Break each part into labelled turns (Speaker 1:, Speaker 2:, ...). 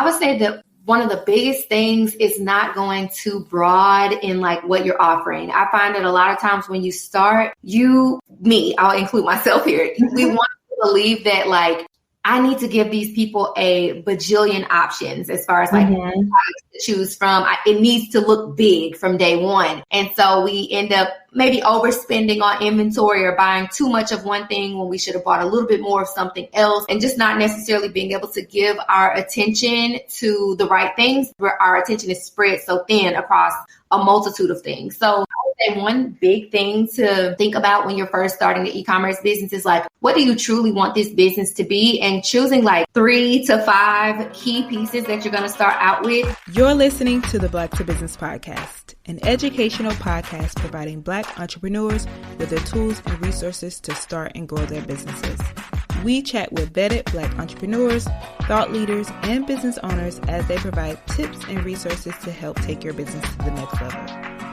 Speaker 1: I would say that one of the biggest things is not going too broad in like what you're offering. I find that a lot of times when you start, I'll include myself here. We want to believe that like, I need to give these people a bajillion options as far as like products to choose from. It needs to look big from day one. And so we end up maybe overspending on inventory or buying too much of one thing when we should have bought a little bit more of something else, and just not necessarily being able to give our attention to the right things, where our attention is spread so thin across a multitude of things. So I would say one big thing to think about when you're first starting the e-commerce business is like, what do you truly want this business to be? And choosing like 3 to 5 key pieces that you're going to start out with.
Speaker 2: You're listening to the Black to Business Podcast, an educational podcast providing Black entrepreneurs with the tools and resources to start and grow their businesses. We chat with vetted Black entrepreneurs, thought leaders, and business owners as they provide tips and resources to help take your business to the next level.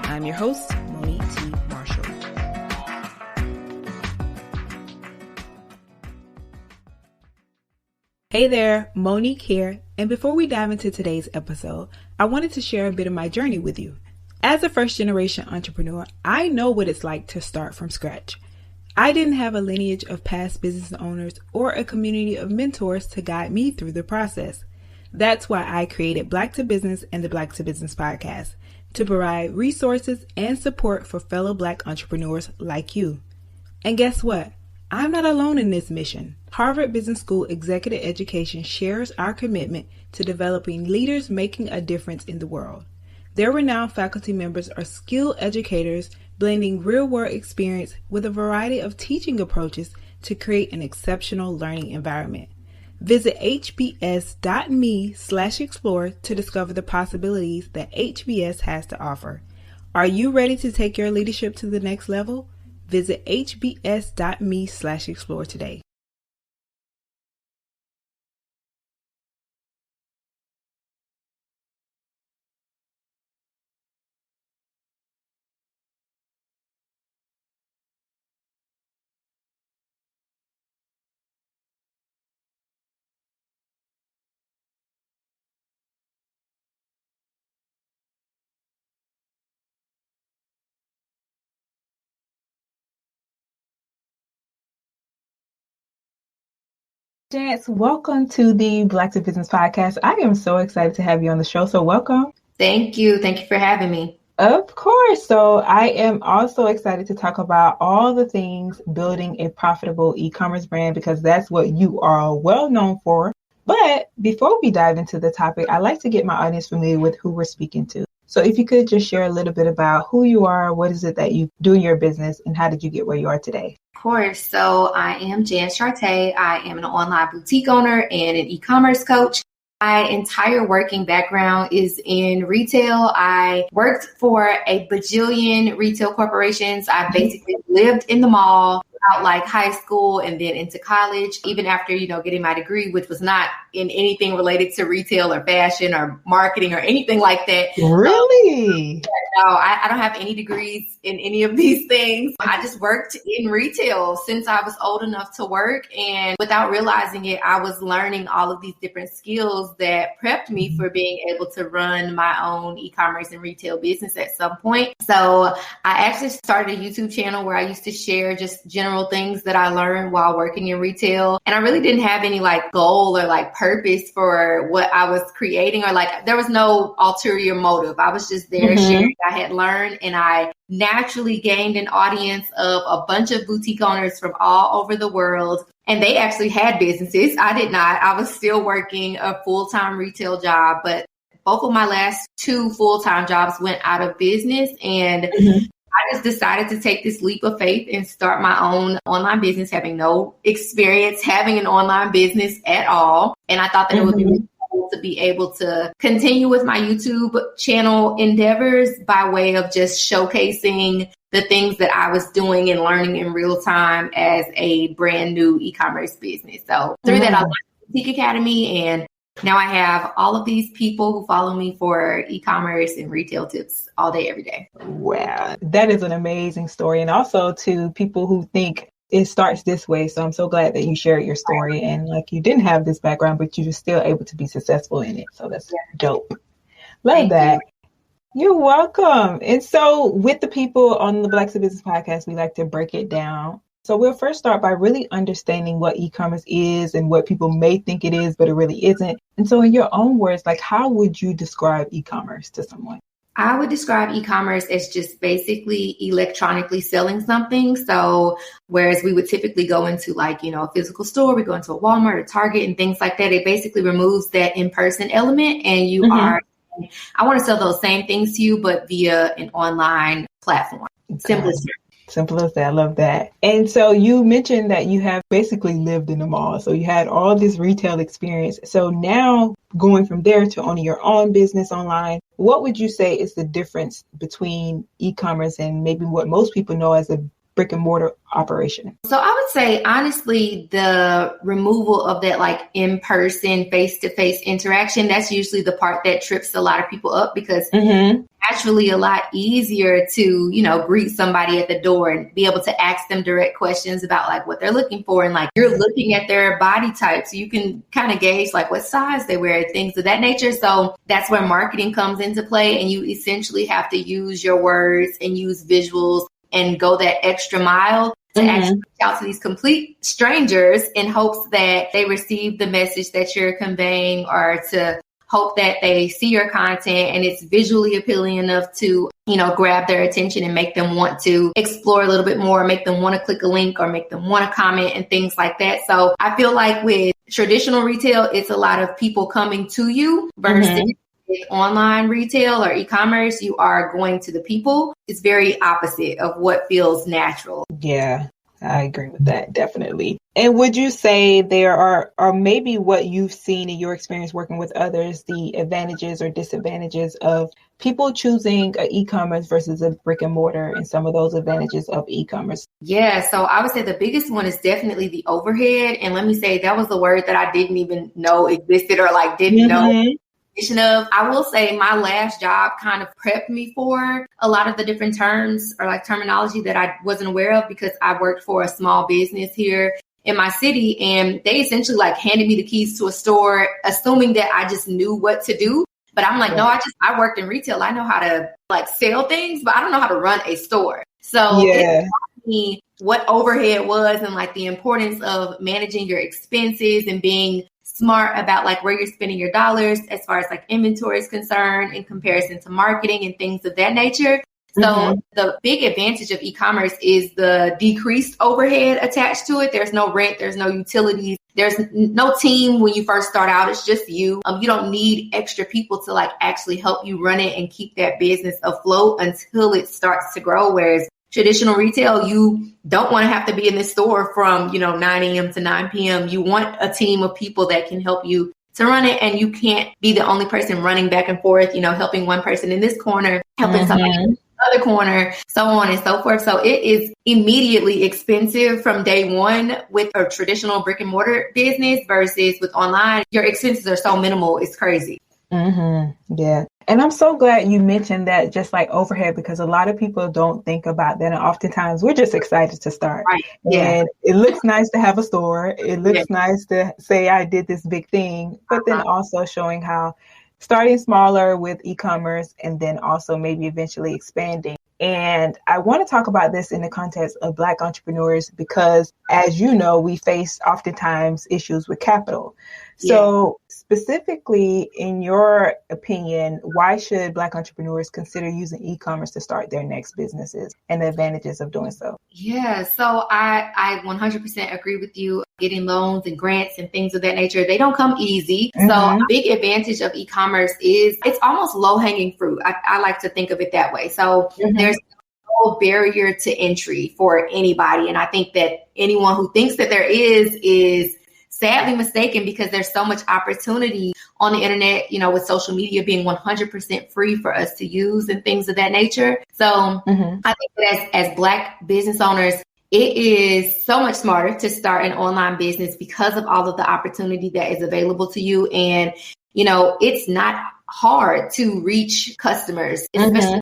Speaker 2: I'm your host, Monique T. Marshall. Hey there, Monique here. And before we dive into today's episode, I wanted to share a bit of my journey with you. As a first-generation entrepreneur, I know what it's like to start from scratch. I didn't have a lineage of past business owners or a community of mentors to guide me through the process. That's why I created Black to Business and the Black to Business podcast, to provide resources and support for fellow Black entrepreneurs like you. And guess what? I'm not alone in this mission. Harvard Business School Executive Education shares our commitment to developing leaders making a difference in the world. Their renowned faculty members are skilled educators blending real-world experience with a variety of teaching approaches to create an exceptional learning environment. Visit hbs.me/explore to discover the possibilities that HBS has to offer. Are you ready to take your leadership to the next level? Visit hbs.me/explore today. Jance, welcome to the Black to Business podcast. I am so excited to have you on the show, so welcome.
Speaker 1: Thank you. Thank you for having me.
Speaker 2: Of course. So I am also excited to talk about all the things building a profitable e-commerce brand, because that's what you are well known for. But before we dive into the topic, I like to get my audience familiar with who we're speaking to. So if you could just share a little bit about who you are, what is it that you do in your business, and how did you get where you are today?
Speaker 1: Of course. So I am Jance Chartae. I am an online boutique owner and an e-commerce coach. My entire working background is in retail. I worked for a bajillion retail corporations. I basically lived in the mall out like high school and then into college, even after, getting my degree, which was not in anything related to retail or fashion or marketing or anything like that.
Speaker 2: Really?
Speaker 1: No, I don't have any degrees in any of these things. I just worked in retail since I was old enough to work. And without realizing it, I was learning all of these different skills that prepped me for being able to run my own e-commerce and retail business at some point. So I actually started a YouTube channel where I used to share just general things that I learned while working in retail. And I really didn't have any like goal or like purpose for what I was creating, or like there was no ulterior motive. I was just there sharing what I had learned, and I naturally gained an audience of a bunch of boutique owners from all over the world. And they actually had businesses. I did not. I was still working a full-time retail job, but both of my last 2 full-time jobs went out of business. And I just decided to take this leap of faith and start my own online business, having no experience having an online business at all. And I thought that it would be really cool to be able to continue with my YouTube channel endeavors by way of just showcasing the things that I was doing and learning in real time as a brand new e-commerce business. So through that, I launched the Boutique Academy, and now I have all of these people who follow me for e-commerce and retail tips all day, every day.
Speaker 2: Wow, that is an amazing story. And also to people who think it starts this way. So I'm so glad that you shared your story and like you didn't have this background, but you were still able to be successful in it. So that's dope. Love that. You're welcome. And so with the people on the Blacks in Business podcast, we like to break it down. So we'll first start by really understanding what e-commerce is and what people may think it is, but it really isn't. And so in your own words, like how would you describe e-commerce to someone?
Speaker 1: I would describe e-commerce as just basically electronically selling something. So whereas we would typically go into like, a physical store, we go into a Walmart or Target and things like that. It basically removes that in-person element and you are, I want to sell those same things to you, but via an online platform.
Speaker 2: Simple as that. I love that. And so you mentioned that you have basically lived in the mall. So you had all this retail experience. So now going from there to owning your own business online, what would you say is the difference between e-commerce and maybe what most people know as a brick and mortar operation? So
Speaker 1: I would say, honestly, the removal of that like in-person, face-to-face interaction, that's usually the part that trips a lot of people up because it's actually a lot easier to, greet somebody at the door and be able to ask them direct questions about like what they're looking for. And like you're looking at their body type, so you can kind of gauge like what size they wear, things of that nature. So that's where marketing comes into play. And you essentially have to use your words and use visuals and go that extra mile to actually reach out to these complete strangers in hopes that they receive the message that you're conveying or to hope that they see your content and it's visually appealing enough to, grab their attention and make them want to explore a little bit more, make them want to click a link or make them want to comment and things like that. So I feel like with traditional retail, it's a lot of people coming to you versus with online retail or e-commerce, you are going to the people. It's very opposite of what feels natural.
Speaker 2: Yeah, I agree with that. Definitely. And would you say there are, or maybe what you've seen in your experience working with others, the advantages or disadvantages of people choosing an e-commerce versus a brick and mortar and some of those advantages of e-commerce?
Speaker 1: Yeah, so I would say the biggest one is definitely the overhead. And let me say that was the word that I didn't even know existed or like didn't know. I will say my last job kind of prepped me for a lot of the different terms or like terminology that I wasn't aware of because I worked for a small business here in my city and they essentially like handed me the keys to a store, assuming that I just knew what to do. But I'm like, no, I worked in retail. I know how to like sell things, but I don't know how to run a store. So it taught me what overhead was and like the importance of managing your expenses and being smart about like where you're spending your dollars as far as like inventory is concerned in comparison to marketing and things of that nature. So the big advantage of e-commerce is the decreased overhead attached to it. There's no rent, there's no utilities, there's no team when you first start out. It's just you. You don't need extra people to like actually help you run it and keep that business afloat until it starts to grow. Whereas traditional retail, you don't want to have to be in the store from, 9 a.m. to 9 p.m. You want a team of people that can help you to run it. And you can't be the only person running back and forth, helping one person in this corner, helping somebody in the other corner, so on and so forth. So it is immediately expensive from day one with a traditional brick and mortar business versus with online. Your expenses are so minimal. It's crazy.
Speaker 2: Yeah. And I'm so glad you mentioned that just like overhead, because a lot of people don't think about that. And oftentimes we're just excited to start.
Speaker 1: Right. Yeah.
Speaker 2: And it looks nice to have a store. It looks nice to say I did this big thing, but then also showing how starting smaller with e-commerce and then also maybe eventually expanding. And I want to talk about this in the context of Black entrepreneurs, because as you know, we face oftentimes issues with capital. So specifically, in your opinion, why should Black entrepreneurs consider using e-commerce to start their next businesses and the advantages of doing so?
Speaker 1: Yeah, so I 100% agree with you. Getting loans and grants and things of that nature, they don't come easy. So a big advantage of e-commerce is it's almost low-hanging fruit. I like to think of it that way. So there's no barrier to entry for anybody. And I think that anyone who thinks that there is sadly mistaken, because there's so much opportunity on the internet, with social media being 100% free for us to use and things of that nature. So I think that as Black business owners, it is so much smarter to start an online business because of all of the opportunity that is available to you. And, it's not hard to reach customers, especially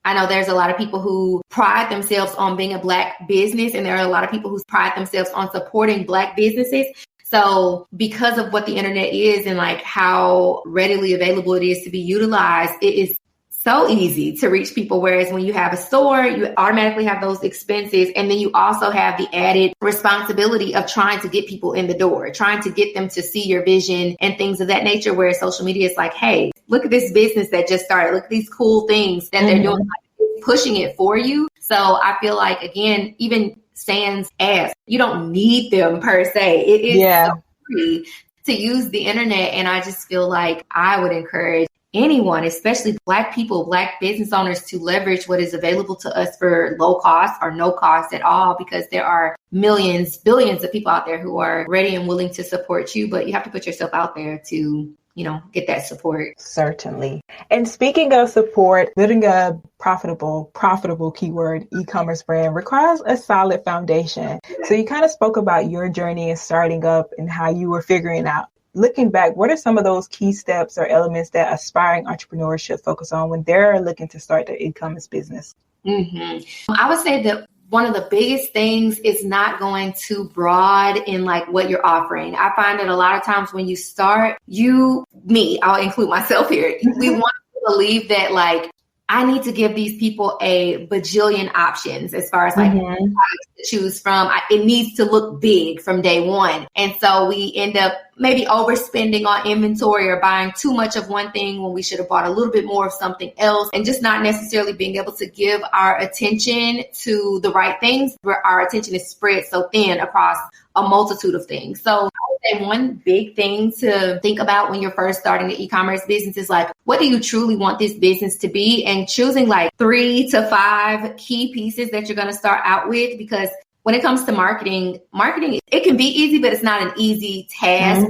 Speaker 1: I know there's a lot of people who pride themselves on being a Black business, and there are a lot of people who pride themselves on supporting Black businesses. So because of what the internet is and like how readily available it is to be utilized, it is so easy to reach people. Whereas when you have a store, you automatically have those expenses. And then you also have the added responsibility of trying to get people in the door, trying to get them to see your vision and things of that nature. Whereas social media is like, hey, look at this business that just started. Look at these cool things that they're doing, like, pushing it for you. So I feel like, again, even sans ads, you don't need them per se. It is so free to use the internet. And I just feel like I would encourage anyone, especially Black people, Black business owners, to leverage what is available to us for low cost or no cost at all, because there are millions, billions of people out there who are ready and willing to support you, but you have to put yourself out there to, you know, get that support.
Speaker 2: Certainly. And speaking of support, building a profitable keyword e-commerce brand requires a solid foundation. So you kind of spoke about your journey in starting up and how you were figuring out. Looking back, what are some of those key steps or elements that aspiring entrepreneurs should focus on when they're looking to start their e-commerce business?
Speaker 1: I would say that one of the biggest things is not going too broad in like what you're offering. I find that a lot of times when you start, I'll include myself here. We want to believe that like, I need to give these people a bajillion options as far as like products to choose from. It needs to look big from day one. And so we end up maybe overspending on inventory or buying too much of one thing when we should have bought a little bit more of something else, and just not necessarily being able to give our attention to the right things, where our attention is spread so thin across a multitude of things. So I would say one big thing to think about when you're first starting the e-commerce business is like, what do you truly want this business to be? And choosing like 3 to 5 key pieces that you're going to start out with, because when it comes to marketing, it can be easy, but it's not an easy task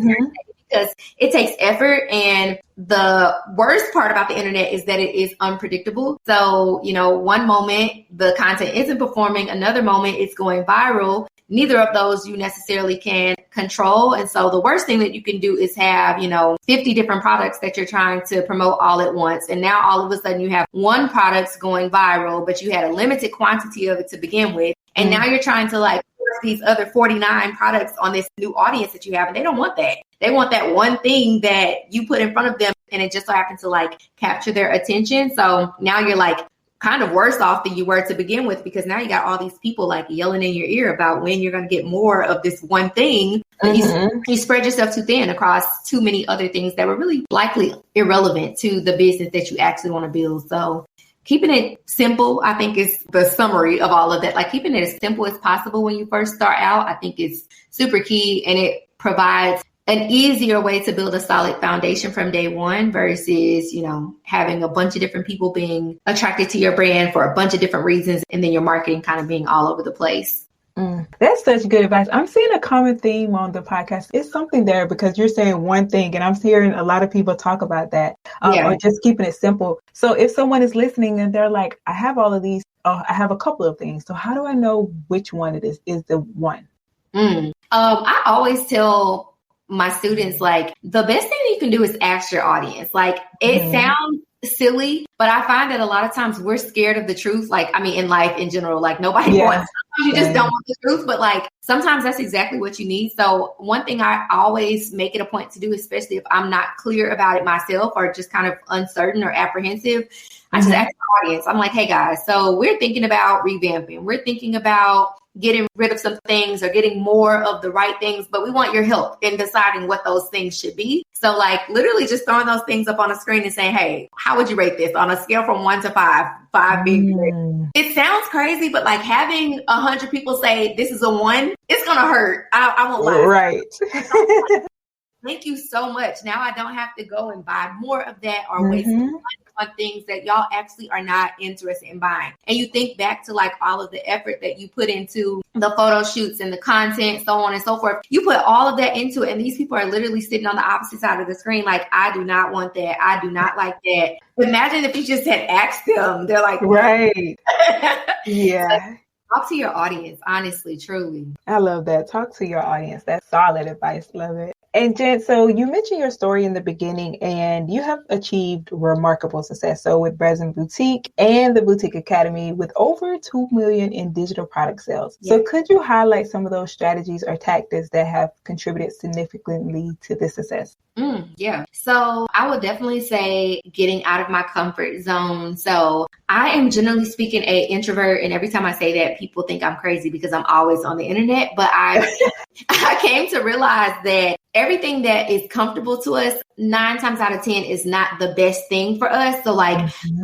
Speaker 1: because it takes effort. And the worst part about the internet is that it is unpredictable. So, you know, one moment the content isn't performing, another moment it's going viral. Neither of those you necessarily can control. And so the worst thing that you can do is have, 50 different products that you're trying to promote all at once. And now all of a sudden you have one product going viral, but you had a limited quantity of it to begin with. And now you're trying to like force these other 49 products on this new audience that you have. And they don't want that. They want that one thing that you put in front of them. And it just so happens to like capture their attention. So now you're like kind of worse off than you were to begin with, because now you got all these people like yelling in your ear about when you're going to get more of this one thing. You spread yourself too thin across too many other things that were really likely irrelevant to the business that you actually want to build. So keeping it simple, I think, is the summary of all of that. Like keeping it as simple as possible when you first start out, I think is super key. And it provides an easier way to build a solid foundation from day one versus, having a bunch of different people being attracted to your brand for a bunch of different reasons. And then your marketing kind of being all over the place.
Speaker 2: That's such good advice. I'm seeing a common theme on the podcast. It's something there because you're saying one thing and I'm hearing a lot of people talk about that or just keeping it simple. So if someone is listening and they're like, I have all of these, I have a couple of things. So how do I know which one it is the one?
Speaker 1: I always tell my students, like, the best thing that you can do is ask your audience. Like, it sounds silly, but I find that a lot of times we're scared of the truth. Like, I mean, in life in general, like nobody wants, you just don't want the truth, but like sometimes that's exactly what you need. So one thing I always make it a point to do, especially if I'm not clear about it myself or just kind of uncertain or apprehensive, I just ask the audience. I'm like, hey guys, so we're thinking about revamping. We're thinking about getting rid of some things or getting more of the right things, but we want your help in deciding what those things should be. So like literally just throwing those things up on a screen and saying, hey, how would you rate this on a scale from 1 to 5? 5 being great. It sounds crazy, but like having 100 people say this is a 1, it's going to hurt. I won't lie.
Speaker 2: Right.
Speaker 1: Thank you so much. Now I don't have to go and buy more of that or waste money on things that y'all actually are not interested in buying. And you think back to like all of the effort that you put into the photo shoots and the content, so on and so forth. You put all of that into it. And these people are literally sitting on the opposite side of the screen. Like, I do not want that. I do not like that. Imagine if you just had asked them. They're like,
Speaker 2: right. Yeah.
Speaker 1: Talk to your audience, honestly, truly.
Speaker 2: I love that. Talk to your audience. That's solid advice. Love it. And Jen, so you mentioned your story in the beginning and you have achieved remarkable success. So with Brazen Boutique and the Boutique Academy with over 2 million in digital product sales. Yeah. So could you highlight some of those strategies or tactics that have contributed significantly to this success?
Speaker 1: Yeah. So I would definitely say getting out of my comfort zone. So I am generally speaking an introvert. And every time I say that, people think I'm crazy because I'm always on the internet. But I came to realize that everything that is comfortable to us, 9 times out of 10 is not the best thing for us. So like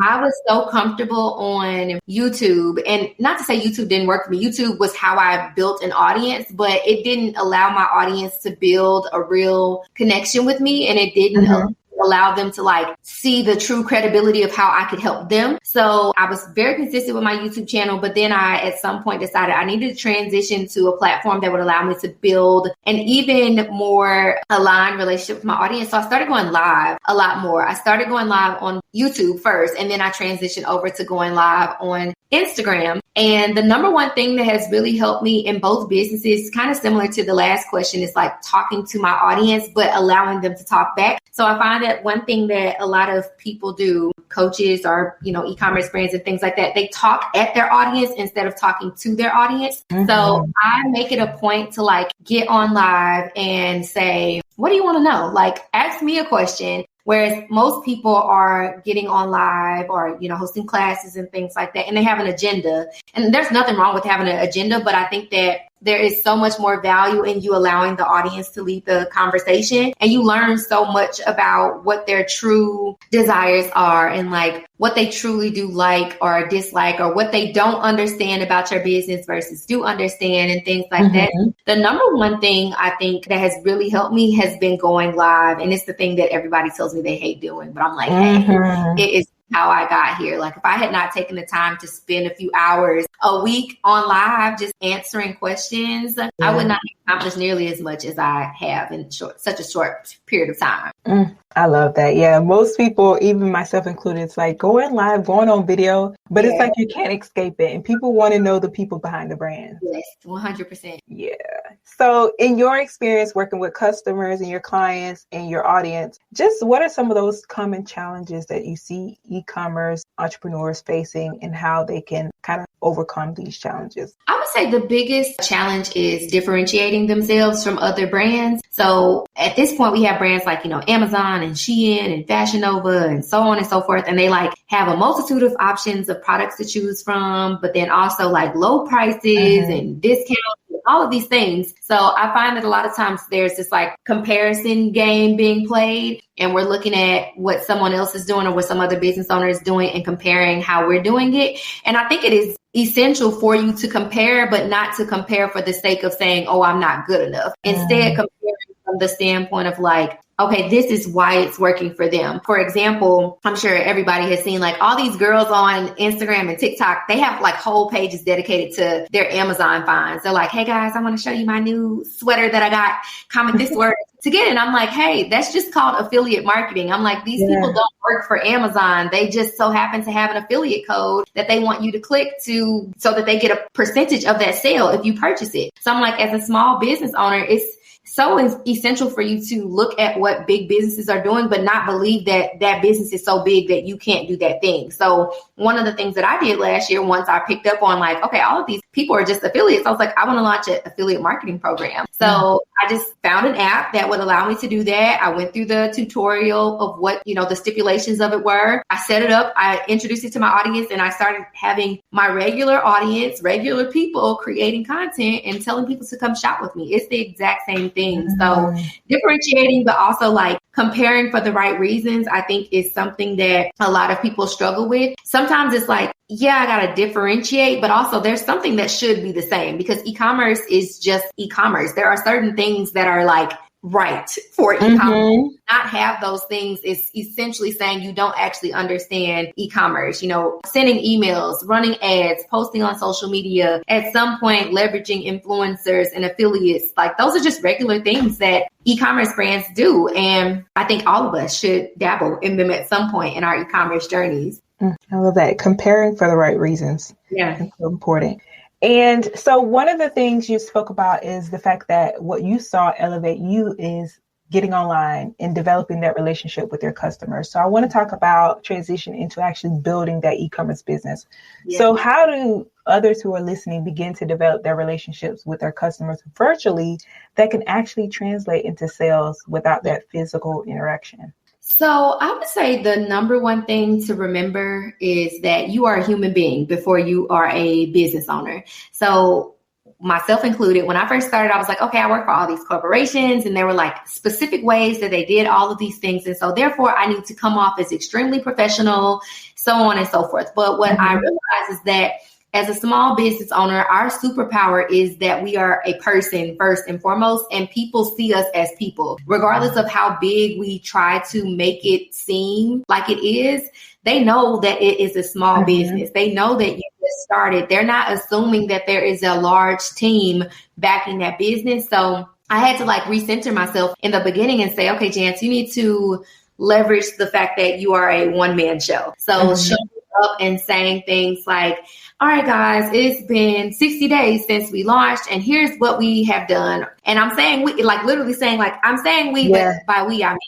Speaker 1: I was so comfortable on YouTube, and not to say YouTube didn't work for me. YouTube was how I built an audience, but it didn't allow my audience to build a real connection with me. And it didn't allow them to like see the true credibility of how I could help them. So I was very consistent with my YouTube channel, but then I at some point decided I needed to transition to a platform that would allow me to build an even more aligned relationship with my audience. So I started going live a lot more. I started going live on YouTube first, and then I transitioned over to going live on Instagram. And the number one thing that has really helped me in both businesses, kind of similar to the last question, is like talking to my audience, but allowing them to talk back. So I find that one thing that a lot of people do, coaches or, e-commerce brands and things like that, they talk at their audience instead of talking to their audience. So I make it a point to like get on live and say, what do you want to know? Like, ask me a question. Whereas most people are getting on live or, hosting classes and things like that, and they have an agenda. And there's nothing wrong with having an agenda, but I think that there is so much more value in you allowing the audience to lead the conversation. And you learn so much about what their true desires are and like what they truly do like or dislike, or what they don't understand about your business versus do understand and things like that. The number one thing I think that has really helped me has been going live. And it's the thing that everybody tells me they hate doing, but I'm like, hey, it is how I got here. Like if I had not taken the time to spend a few hours a week on live just answering questions, I would not accomplish nearly as much as I have in such a short period of time.
Speaker 2: I love that. Yeah, most people, even myself included, it's like going live, going on video, but it's like you can't escape it. And people want to know the people behind the brand.
Speaker 1: Yes, 100%.
Speaker 2: Yeah. So in your experience working with customers and your clients and your audience, just what are some of those common challenges that you see e-commerce entrepreneurs facing and how they can kind of overcome these challenges?
Speaker 1: I would say the biggest challenge is differentiating themselves from other brands. So at this point, we have brands like, Amazon and Shein and Fashion Nova and so on and so forth. And they like have a multitude of options of products to choose from, but then also like low prices and discounts, all of these things. So I find that a lot of times there's this like comparison game being played, and we're looking at what someone else is doing or what some other business owner is doing and comparing how we're doing it. And I think it is essential for you to compare, but not to compare for the sake of saying, oh, I'm not good enough. Instead, comparing from the standpoint of like, okay, this is why it's working for them. For example, I'm sure everybody has seen like all these girls on Instagram and TikTok, they have like whole pages dedicated to their Amazon finds. They're like, hey guys, I want to show you my new sweater that I got. Comment this word to get it. And I'm like, hey, that's just called affiliate marketing. I'm like, these people don't work for Amazon. They just so happen to have an affiliate code that they want you to click to so that they get a percentage of that sale if you purchase it. So I'm like, as a small business owner, it's so essential for you to look at what big businesses are doing, but not believe that that business is so big that you can't do that thing. So one of the things that I did last year, once I picked up on like, okay, all of these people are just affiliates, I was like, I want to launch an affiliate marketing program. So I just found an app that would allow me to do that. I went through the tutorial of what, the stipulations of it were. I set it up. I introduced it to my audience, and I started having my regular audience, regular people creating content and telling people to come shop with me. It's the exact same thing. So differentiating, but also like comparing for the right reasons, I think is something that a lot of people struggle with. Sometimes it's like, yeah, I got to differentiate, but also there's something that should be the same because e-commerce is just e-commerce. There are certain things that are like right for e-commerce. Not have those things is essentially saying you don't actually understand e-commerce, sending emails, running ads, posting on social media, at some point leveraging influencers and affiliates. Like those are just regular things that e-commerce brands do. And I think all of us should dabble in them at some point in our e-commerce journeys.
Speaker 2: I love that. Comparing for the right reasons.
Speaker 1: Yeah.
Speaker 2: It's so important. And so one of the things you spoke about is the fact that what you saw elevate you is getting online and developing that relationship with their customers. So I want to talk about transition into actually building that e-commerce business. Yeah. So how do others who are listening begin to develop their relationships with their customers virtually that can actually translate into sales without that physical interaction?
Speaker 1: So I would say the number one thing to remember is that you are a human being before you are a business owner. So myself included, when I first started, I was like, okay, I work for all these corporations and there were like specific ways that they did all of these things. And so therefore I need to come off as extremely professional, so on and so forth. But what I realized is that as a small business owner, our superpower is that we are a person first and foremost, and people see us as people. Regardless of how big we try to make it seem like it is, they know that it is a small business. They know that you just started. They're not assuming that there is a large team backing that business. So I had to like recenter myself in the beginning and say, okay, Jance, you need to leverage the fact that you are a one-man show. So showing up and saying things like, all right, guys, it's been 60 days since we launched and here's what we have done. And I'm saying we, like literally saying like, I'm saying we, but by we, I mean,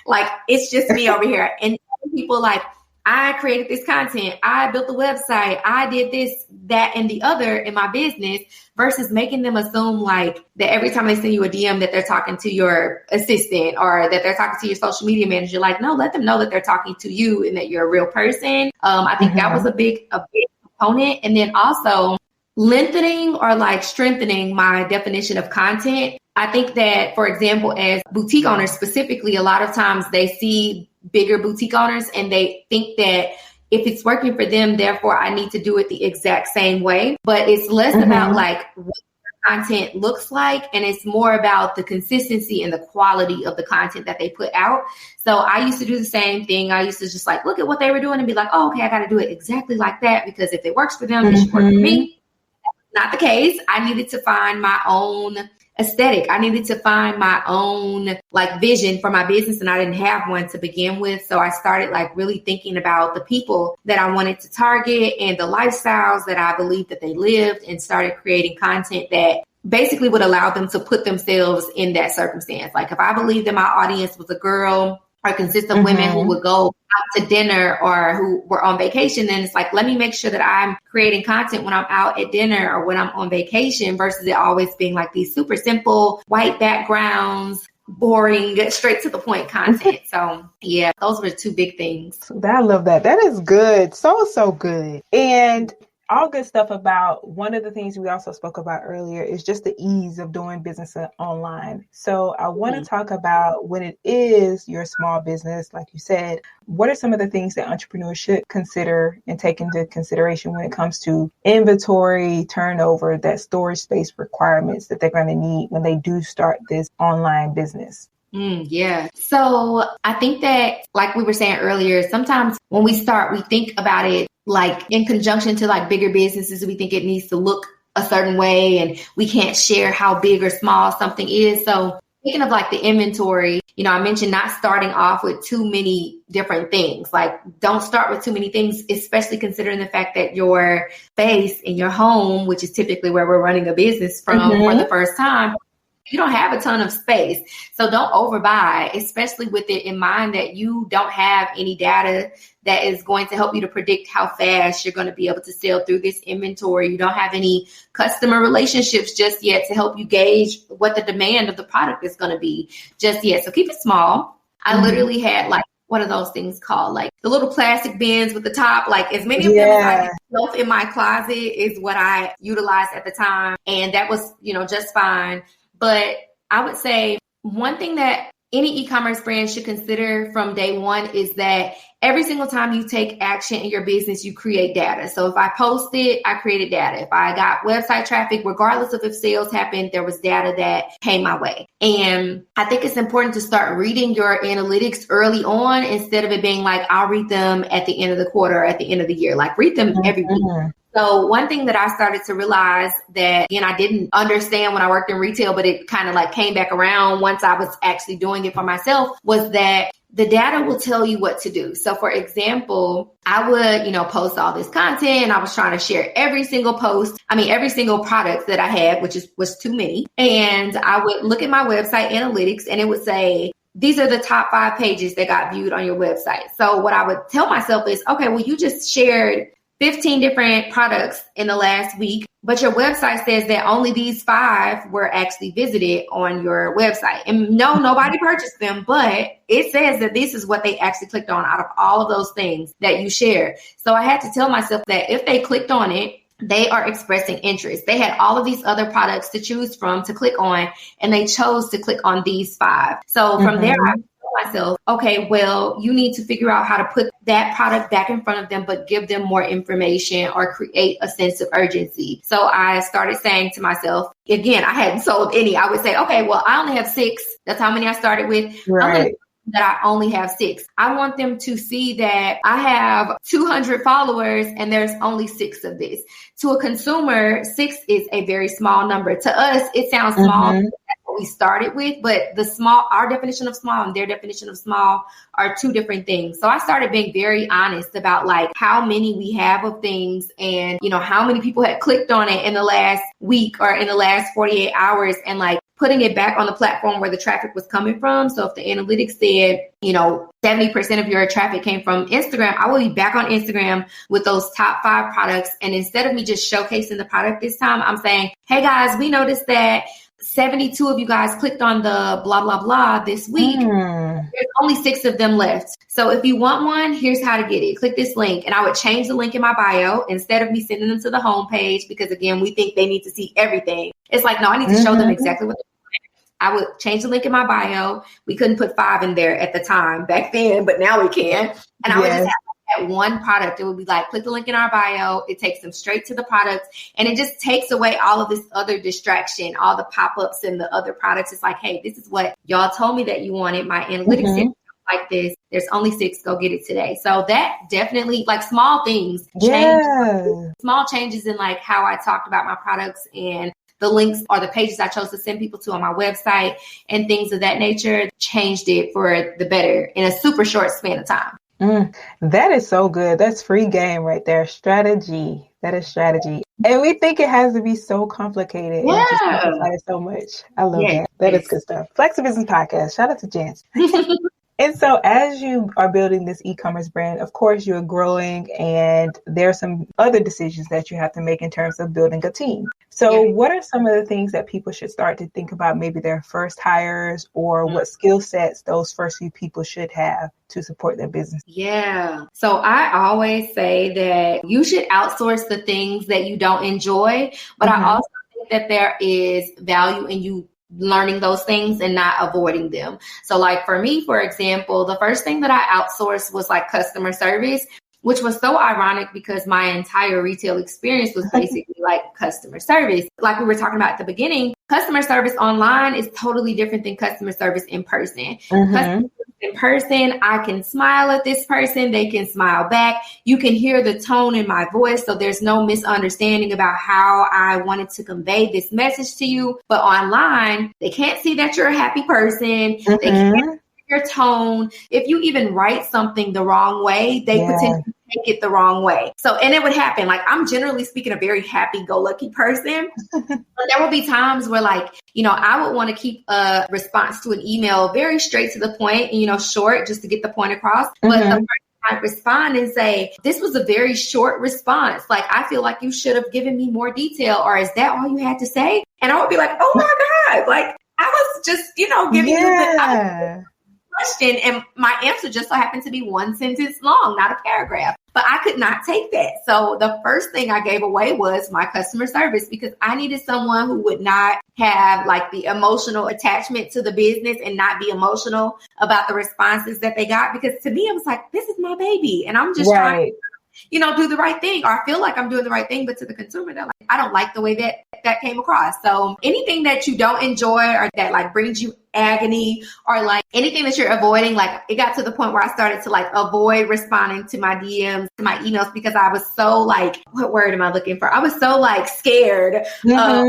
Speaker 1: like, it's just me over here. And people like, I created this content. I built the website. I did this, that, and the other in my business versus making them assume like that every time they send you a DM that they're talking to your assistant or that they're talking to your social media manager. Like, no, let them know that they're talking to you and that you're a real person. I think that was a big component. And then also lengthening or like strengthening my definition of content. I think that, for example, as boutique owners specifically, a lot of times they see bigger boutique owners and they think that if it's working for them, therefore I need to do it the exact same way. But it's less about like what the content looks like, and it's more about the consistency and the quality of the content that they put out. So I used to do the same thing. I used to just like look at what they were doing and be like, oh, okay, I got to do it exactly like that because if it works for them, it should work for me. Not the case. I needed to find my own aesthetic. I needed to find my own like vision for my business, and I didn't have one to begin with. So I started like really thinking about the people that I wanted to target and the lifestyles that I believed that they lived, and started creating content that basically would allow them to put themselves in that circumstance. Like if I believed that my audience was a girl or consists of women who would go out to dinner or who were on vacation, then it's like, let me make sure that I'm creating content when I'm out at dinner or when I'm on vacation versus it always being like these super simple white backgrounds, boring, straight to the point content. So yeah, those were the two big things.
Speaker 2: I love that. That is good. So good. And all good stuff about one of the things we also spoke about earlier is just the ease of doing business online. So I want to talk about when it is your small business, like you said, what are some of the things that entrepreneurs should consider and take into consideration when it comes to inventory, turnover, that storage space requirements that they're going to need when they do start this online business?
Speaker 1: Yeah. So I think that, like we were saying earlier, sometimes when we start, we think about it like in conjunction to like bigger businesses. We think it needs to look a certain way and we can't share how big or small something is. So speaking of like the inventory, you know, I mentioned not starting off with too many different things. Like don't start with too many things, especially considering the fact that your space in your home, which is typically where we're running a business from for the first time, you don't have a ton of space. So don't overbuy, especially with it in mind that you don't have any data that is going to help you to predict how fast you're going to be able to sell through this inventory. You don't have any customer relationships just yet to help you gauge what the demand of the product is going to be just yet. So keep it small. I literally had like, what are those things called? Like the little plastic bins with the top, like as many of them as I can in my closet is what I utilized at the time. And that was, you know, just fine. But I would say one thing that any e-commerce brand should consider from day one is that every single time you take action in your business, you create data. So if I posted, I created data. If I got website traffic, regardless of if sales happened, there was data that came my way. And I think it's important to start reading your analytics early on instead of it being like, I'll read them at the end of the quarter or at the end of the year. Like read them every week. So one thing that I started to realize that, again, I didn't understand when I worked in retail, but it kind of like came back around once I was actually doing it for myself, was that the data will tell you what to do. So for example, I would, post all this content and I was trying to share every single product that I had, which was too many. And I would look at my website analytics and it would say, these are the top 5 pages that got viewed on your website. So what I would tell myself is, okay, well, you just shared 15 different products in the last week, but your website says that only these 5 were actually visited on your website. And no, nobody purchased them, but it says that this is what they actually clicked on out of all of those things that you shared. So I had to tell myself that if they clicked on it, they are expressing interest. They had all of these other products to choose from to click on, and they chose to click on these 5. So from there, I told myself, okay, well, you need to figure out how to put that product back in front of them, but give them more information or create a sense of urgency. So I started saying to myself, again, I hadn't sold any. I would say, okay, well, I only have 6. That's how many I started with.
Speaker 2: Right.
Speaker 1: That I only have 6. I want them to see that I have 200 followers and there's only 6 of this. To a consumer, 6 is a very small number. To us, it sounds small. That's what we started with, but our definition of small and their definition of small are 2 different things. So I started being very honest about like how many we have of things and, how many people had clicked on it in the last week or in the last 48 hours and like putting it back on the platform where the traffic was coming from. So if the analytics said, 70% of your traffic came from Instagram, I will be back on Instagram with those top 5 products. And instead of me just showcasing the product this time, I'm saying, hey guys, we noticed that 72 of you guys clicked on the blah, blah, blah this week. There's only 6 of them left. So if you want one, here's how to get it. Click this link. And I would change the link in my bio instead of me sending them to the homepage because, again, we think they need to see everything. It's like, no, I need to show them exactly what I would change the link in my bio. We couldn't put 5 in there at the time back then, but now we can. And I would just have that one product. It would be like, click the link in our bio. It takes them straight to the product. And it just takes away all of this other distraction, all the pop-ups and the other products. It's like, hey, this is what y'all told me that you wanted. My analytics said like this. There's only 6. Go get it today. So that definitely, like, small things, small changes in like how I talked about my products and the links or the pages I chose to send people to on my website and things of that nature changed it for the better in a super short span of time.
Speaker 2: That is so good. That's free game right there. Strategy. That is strategy. And we think it has to be so complicated.
Speaker 1: Yeah.
Speaker 2: And just simplify it so much. I love that. That is good stuff. Flex the Business Podcast. Shout out to Jance. And so as you are building this e-commerce brand, of course, you're growing and there are some other decisions that you have to make in terms of building a team. So what are some of the things that people should start to think about, maybe their first hires or what skill sets those first few people should have to support their business? Yeah.
Speaker 1: So I always say that you should outsource the things that you don't enjoy, but I also think that there is value in you learning those things and not avoiding them. So like for me, for example, the first thing that I outsourced was like customer service, which was so ironic because my entire retail experience was basically like customer service. Like we were talking about at the beginning, customer service online is totally different than customer service in person. Customer service in person, I can smile at this person. They can smile back. You can hear the tone in my voice. So there's no misunderstanding about how I wanted to convey this message to you. But online, they can't see that you're a happy person. They can't your tone. If you even write something the wrong way, they potentially take it the wrong way. So, and it would happen. Like, I'm generally speaking a very happy-go-lucky person. But there will be times where, like, I would want to keep a response to an email very straight to the point, and, short, just to get the point across. But the person might respond and say, this was a very short response. Like, I feel like you should have given me more detail, or is that all you had to say? And I would be like, oh my God, like, I was just, giving you the question, and my answer just so happened to be one sentence long, not a paragraph. But I could not take that. So the first thing I gave away was my customer service, because I needed someone who would not have like the emotional attachment to the business and not be emotional about the responses that they got. Because to me, it was like, this is my baby and I'm just trying to, do the right thing, or I feel like I'm doing the right thing. But to the consumer, they're like, I don't like the way that came across. So anything that you don't enjoy or that like brings you agony, or like anything that you're avoiding, like it got to the point where I started to like avoid responding to my DMs, to my emails, because I was so like, what word am I looking for? I was so like scared of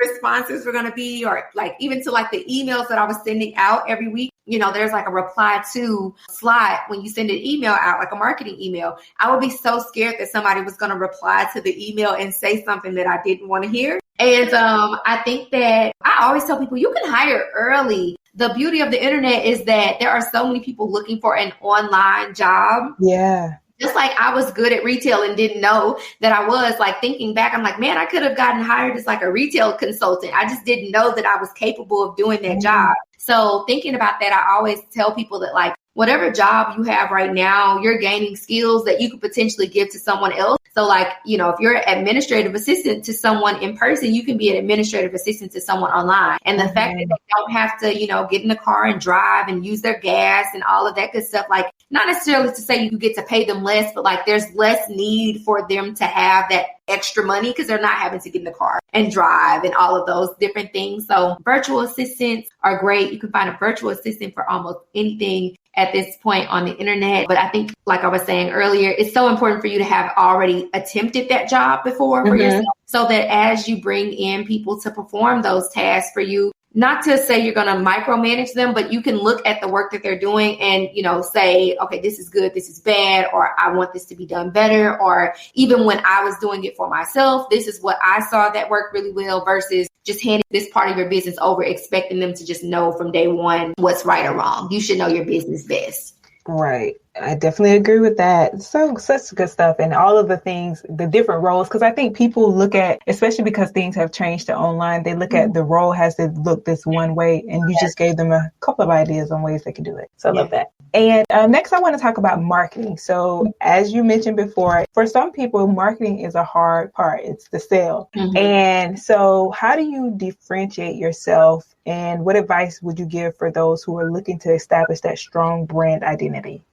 Speaker 1: responses were going to be, or like even to like the emails that I was sending out every week. there's like a reply to slot when you send an email out, like a marketing email. I would be so scared that somebody was going to reply to the email and say something that I didn't want to hear. And I think that I always tell people you can hire early. The beauty of the internet is that there are so many people looking for an online job.
Speaker 2: Yeah.
Speaker 1: Just like I was good at retail and didn't know that I was, like, thinking back, I'm like, man, I could have gotten hired as like a retail consultant. I just didn't know that I was capable of doing that job. So thinking about that, I always tell people that, like, whatever job you have right now, you're gaining skills that you could potentially give to someone else. So like, if you're an administrative assistant to someone in person, you can be an administrative assistant to someone online. And the fact that they don't have to, get in the car and drive and use their gas and all of that good stuff, like, not necessarily to say you get to pay them less, but like there's less need for them to have that extra money because they're not having to get in the car and drive and all of those different things. So virtual assistants are great. You can find a virtual assistant for almost anything at this point on the internet. But I think, like I was saying earlier, it's so important for you to have already attempted that job before for yourself, so that as you bring in people to perform those tasks for you, not to say you're going to micromanage them, but you can look at the work that they're doing and, say, okay, this is good, this is bad, or I want this to be done better. Or even when I was doing it for myself, this is what I saw that worked really well, versus just handing this part of your business over, expecting them to just know from day one what's right or wrong. You should know your business best.
Speaker 2: Right. I definitely agree with that. So such good stuff. And all of the things, the different roles, because I think people look at, especially because things have changed to online, they look at the role has to look this one way. And you just gave them a couple of ideas on ways they can do it. So I love that. And next, I want to talk about marketing. So as you mentioned before, for some people, marketing is a hard part. It's the sale. And so how do you differentiate yourself? And what advice would you give for those who are looking to establish that strong brand identity?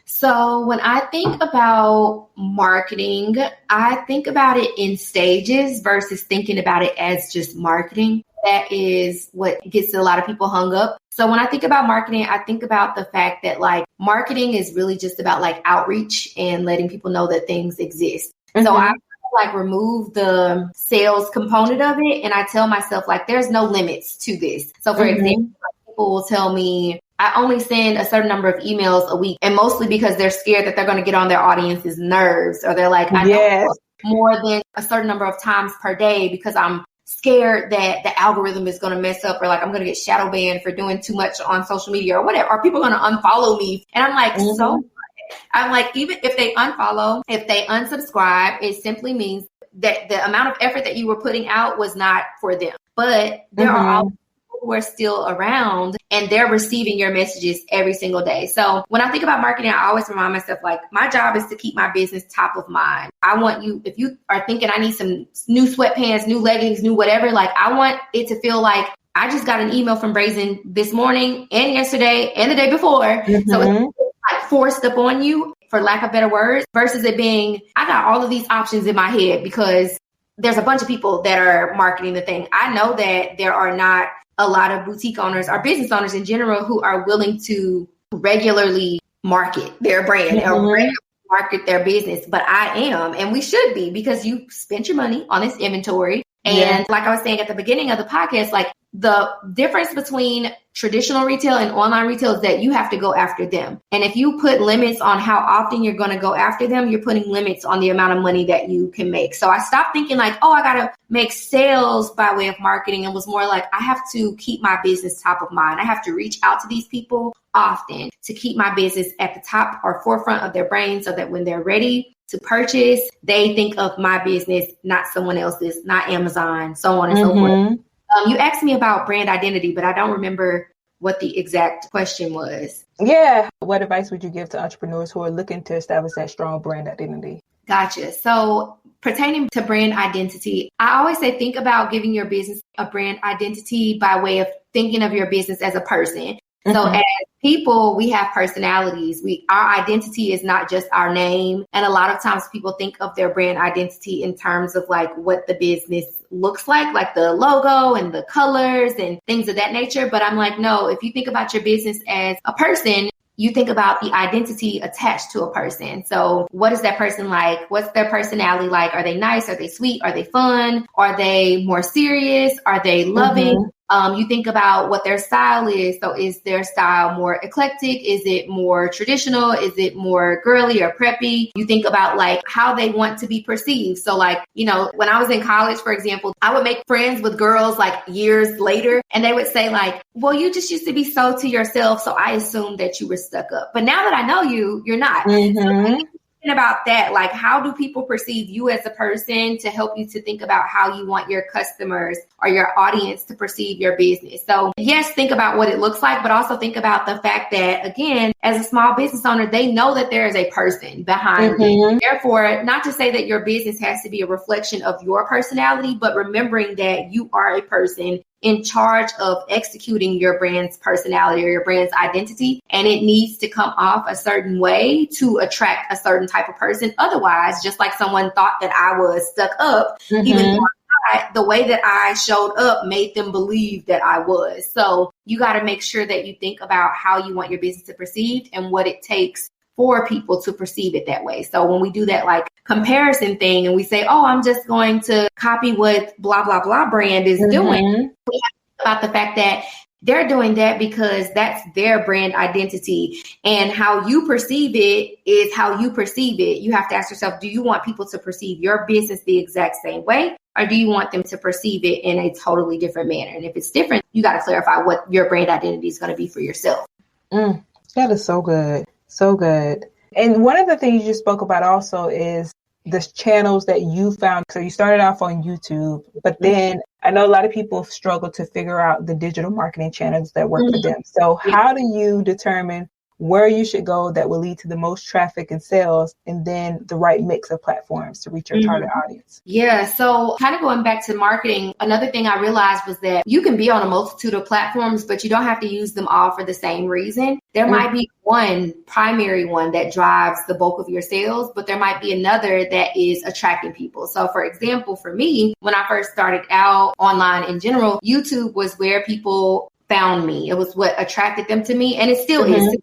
Speaker 1: So when I think about marketing, I think about it in stages versus thinking about it as just marketing. That is what gets a lot of people hung up. So when I think about marketing, I think about the fact that, like, marketing is really just about like outreach and letting people know that things exist. So I like remove the sales component of it. And I tell myself, like, there's no limits to this. So for example, like, people will tell me, I only send a certain number of emails a week, and mostly because they're scared that they're going to get on their audience's nerves, or they're like, I know more than a certain number of times per day because I'm scared that the algorithm is going to mess up, or like I'm going to get shadow banned for doing too much on social media or whatever. Are people going to unfollow me? And I'm like, so I'm like, even if they unfollow, if they unsubscribe, it simply means that the amount of effort that you were putting out was not for them. But there are all who are still around and they're receiving your messages every single day. So when I think about marketing, I always remind myself, like, my job is to keep my business top of mind. I want you, if you are thinking I need some new sweatpants, new leggings, new whatever, like, I want it to feel like I just got an email from Brazen this morning and yesterday and the day before. So it's like forced up on you, for lack of better words, versus it being, I got all of these options in my head because there's a bunch of people that are marketing the thing. I know that there are not a lot of boutique owners or business owners in general who are willing to regularly market their brand or regularly market their business, but I am, and we should be, because you spent your money on this inventory. And like I was saying at the beginning of the podcast, like, the difference between traditional retail and online retail is that you have to go after them. And if you put limits on how often you're going to go after them, you're putting limits on the amount of money that you can make. So I stopped thinking like, oh, I got to make sales by way of marketing, and was more like, I have to keep my business top of mind. I have to reach out to these people often to keep my business at the top or forefront of their brain, so that when they're ready to purchase, they think of my business, not someone else's, not Amazon, so on and so forth. You asked me about brand identity, but I don't remember what the exact question was.
Speaker 2: Yeah. What advice would you give to entrepreneurs who are looking to establish that strong brand identity? Gotcha.
Speaker 1: So pertaining to brand identity, I always say, think about giving your business a brand identity by way of thinking of your business as a person. So as people, we have personalities. Our identity is not just our name. And a lot of times people think of their brand identity in terms of like what the business looks like the logo and the colors and things of that nature. But I'm like, no, if you think about your business as a person, you think about the identity attached to a person. So what is that person like? What's their personality like? Are they nice? Are they sweet? Are they fun? Are they more serious? Are they loving? You think about what their style is. So is their style more eclectic? Is it more traditional? Is it more girly or preppy? You think about like how they want to be perceived. So like, you know, when I was in college, for example, I would make friends with girls like years later, and they would say like, well, you just used to be so to yourself, so I assumed that you were stuck up. But now that I know you, you're not.
Speaker 2: Mm-hmm.
Speaker 1: So, about that, like how do people perceive you as a person to help you to think about how you want your customers or your audience to perceive your business? So yes, think about what it looks like, but also think about the fact that, again, as a small business owner, they know that there is a person behind it. Therefore, not to say that your business has to be a reflection of your personality, but remembering that you are a person in charge of executing your brand's personality or your brand's identity. And it needs to come off a certain way to attract a certain type of person. Otherwise, just like someone thought that I was stuck up, even though the way that I showed up made them believe that I was. So you got to make sure that you think about how you want your business to perceive and what it takes for people to perceive it that way. So when we do that like comparison thing and we say, oh, I'm just going to copy what blah, blah, blah brand is doing, we have to think about the fact that they're doing that because that's their brand identity, and how you perceive it is how you perceive it. You have to ask yourself, do you want people to perceive your business the exact same way? Or do you want them to perceive it in a totally different manner? And if it's different, you got to clarify what your brand identity is going to be for yourself.
Speaker 2: That is so good. So good. And one of the things you spoke about also is the channels that you found. So you started off on YouTube, but then I know a lot of people struggle to figure out the digital marketing channels that work for them. So how do you determine where you should go that will lead to the most traffic and sales, and then the right mix of platforms to reach your target audience?
Speaker 1: Yeah. So kind of going back to marketing, another thing I realized was that you can be on a multitude of platforms, but you don't have to use them all for the same reason. There might be one primary one that drives the bulk of your sales, but there might be another that is attracting people. So for example, for me, when I first started out online in general, YouTube was where people found me. It was what attracted them to me, and it still is.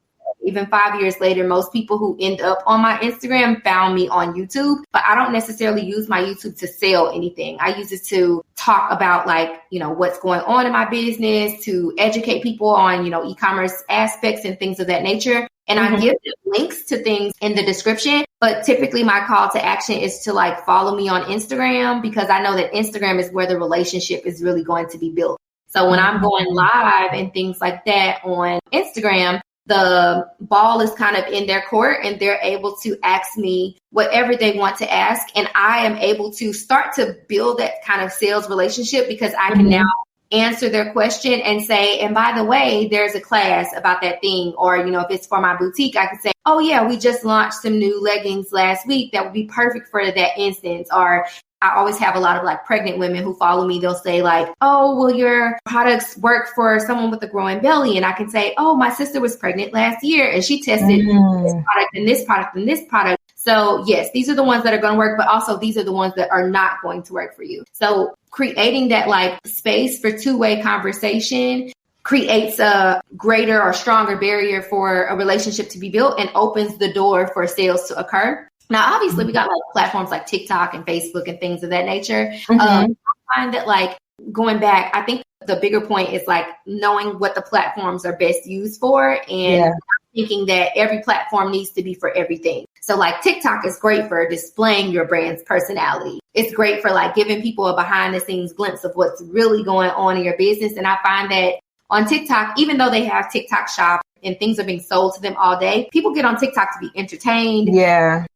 Speaker 1: Even 5 years later, most people who end up on my Instagram found me on YouTube, but I don't necessarily use my YouTube to sell anything. I use it to talk about like, you know, what's going on in my business, to educate people on, you know, e-commerce aspects and things of that nature. And I give them links to things in the description, but typically my call to action is to like follow me on Instagram, because I know that Instagram is where the relationship is really going to be built. So when I'm going live and things like that on Instagram, the ball is kind of in their court and they're able to ask me whatever they want to ask. And I am able to start to build that kind of sales relationship, because I can now answer their question and say, and by the way, there's a class about that thing. Or, you know, if it's for my boutique, I can say, oh yeah, we just launched some new leggings last week that would be perfect for that instance. Or I always have a lot of like pregnant women who follow me. They'll say like, oh, will your products work for someone with a growing belly? And I can say, oh, my sister was pregnant last year and she tested this product and this product and this product. So yes, these are the ones that are going to work, but also these are the ones that are not going to work for you. So creating that like space for two-way conversation creates a greater or stronger barrier for a relationship to be built and opens the door for sales to occur. Now, obviously, we got like platforms like TikTok and Facebook and things of that nature. I find that like going back, I think the bigger point is like knowing what the platforms are best used for, and thinking that every platform needs to be for everything. So like TikTok is great for displaying your brand's personality. It's great for like giving people a behind the scenes glimpse of what's really going on in your business. And I find that on TikTok, even though they have TikTok Shop and things are being sold to them all day, people get on TikTok to be entertained.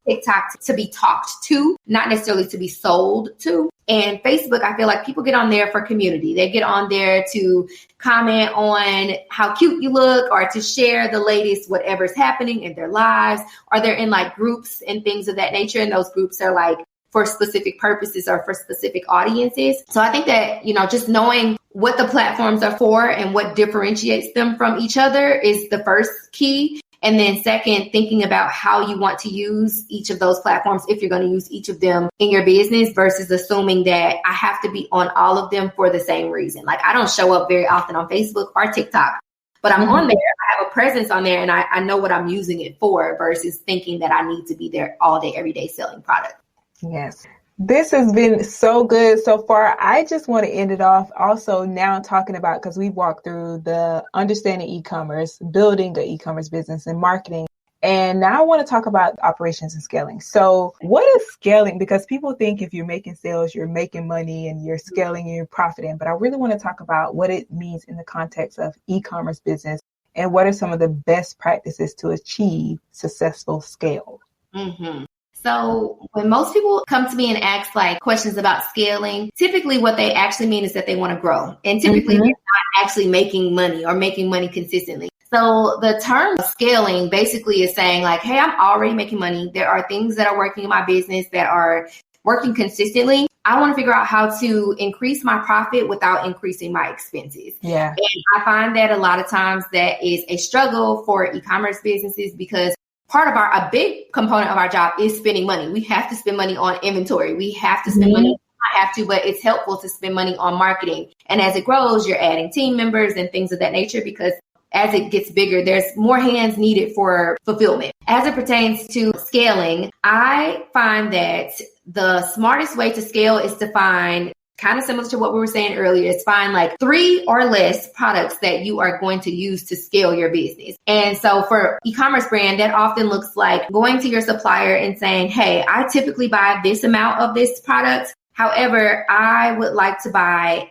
Speaker 1: TikTok to be talked to, not necessarily to be sold to. And Facebook, I feel like people get on there for community. They get on there to comment on how cute you look, or to share the latest whatever's happening in their lives, or they're in like groups and things of that nature. And those groups are like for specific purposes or for specific audiences. So I think that, you know, just knowing what the platforms are for and what differentiates them from each other is the first key. And then second, thinking about how you want to use each of those platforms, if you're going to use each of them in your business, versus assuming that I have to be on all of them for the same reason. Like I don't show up very often on Facebook or TikTok, but I'm on there. I have a presence on there and I know what I'm using it for, versus thinking that I need to be there all day, every day selling product.
Speaker 2: Yes. This has been so good so far. I just want to end it off also now talking about, because we walked through the understanding e-commerce, building an e-commerce business and marketing. And now I want to talk about operations and scaling. So what is scaling? Because people think if you're making sales, you're making money and you're scaling and you're profiting. But I really want to talk about what it means in the context of e-commerce business and what are some of the best practices to achieve successful scale.
Speaker 1: Mm-hmm. So when most people come to me and ask like questions about scaling, typically what they actually mean is that they want to grow. And typically they're not actually making money or making money consistently. So the term scaling basically is saying like, hey, I'm already making money. There are things that are working in my business that are working consistently. I want to figure out how to increase my profit without increasing my expenses.
Speaker 2: Yeah.
Speaker 1: And I find that a lot of times that is a struggle for e-commerce businesses because a big component of our job is spending money. We have to spend money on inventory. We have to spend money. I have to, but it's helpful to spend money on marketing. And as it grows, you're adding team members and things of that nature because as it gets bigger, there's more hands needed for fulfillment. As it pertains to scaling, I find that the smartest way to scale is to find, kind of similar to what we were saying earlier, is find like 3 or less products that you are going to use to scale your business. And so for e-commerce brand, that often looks like going to your supplier and saying, hey, I typically buy this amount of this product. However, I would like to buy